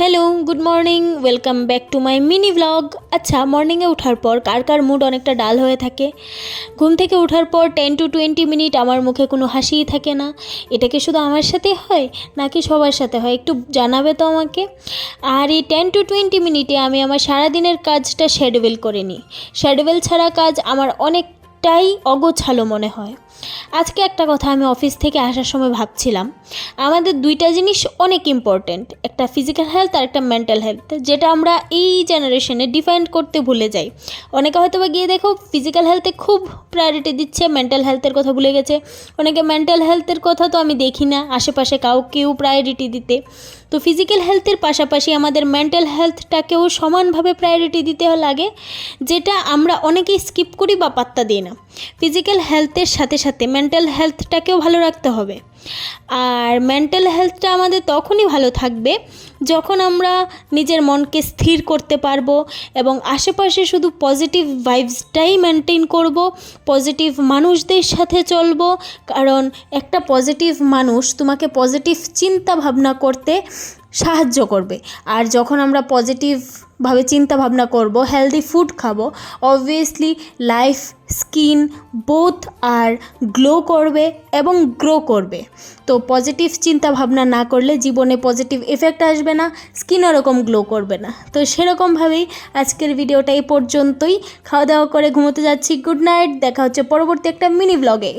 Hello good morning welcome back to my mini vlog. अच्छा मर्निंगे उठार पर कार मुड अनेकटा डाल हये थाके। घुम थेके उठार पर 10 to 20 मिनट आमार मुखे कोनो हासिई थाके ना। एटा कि शुधु आमार साथे हय नाकि सबार साथे हय एकटु जानाबे तो आमाके। आर এই 10 to 20 मिनिटे आमी आमार सारा दिनेर काजटा शेड्यूल करे निई। शेड्यूल छाड़ा काज आमार अनेकटाई अगोछालो मने हय। आज के एक कथा आमी अफिस थेके आसार समय भाबछिलाम आमादेर दुइटा जिनिस अनेक इम्पोर्टेंट, एक फिजिकल हेल्थ और एक मेंटल हेल्थ, जेटा आमरा এই जेनारेशने डिफाइन करते भूले जाई। अनेके हयतोबा गिये देखो फिजिकल हेल्थे खूब प्रायोरिटी दिच्छे, मेंटल हेल्थेर कथा भूले गेछे। अनेके मेंटल हेल्थेर कथा तो आमी देखी ना आशेपाशे केउ प्रायोरिटी दिते। तो फिजिकल हेल्थेर पाशापाशि आमादेर मेंटल हेल्थटाकेও समानभावे प्रायोरिटी दिते लागे, जेटा आमरा अनेकेई स्किप करी बा पात्ता दिई ना। फिजिकल हेल्थेर साथे साथे मेंटल हेल्थटाकेও भालो राखते होबे। আর মেন্টাল হেলথটা আমাদের তখনই ভালো থাকবে যখন আমরা নিজের মনকে স্থির করতে পারবো এবং আশেপাশে শুধু পজিটিভ ভাইবসটাই মেনটেন করব, পজিটিভ মানুষদের সাথে চলবো। কারণ একটা পজিটিভ মানুষ তোমাকে পজিটিভ চিন্তা ভাবনা করতে সাহায্য করবে। আর যখন আমরা পজিটিভভাবে চিন্তা ভাবনা করব, হেলদি ফুড খাবো, অবভিয়াসলি লাইফ স্কিন বোথ আর গ্লো করবে এবং গ্রো করবে। তো পজিটিভ চিন্তা ভাবনা না করলে জীবনে পজিটিভ এফেক্ট আসবে না, স্কিন ওরকম গ্লো করবে না। তো সেরকমভাবেই আজকের ভিডিওটা এই পর্যন্তই। খাওয়া দাওয়া করে ঘুমোতে যাচ্ছি। গুড নাইট, দেখা হচ্ছে পরবর্তী একটা মিনি ব্লগে।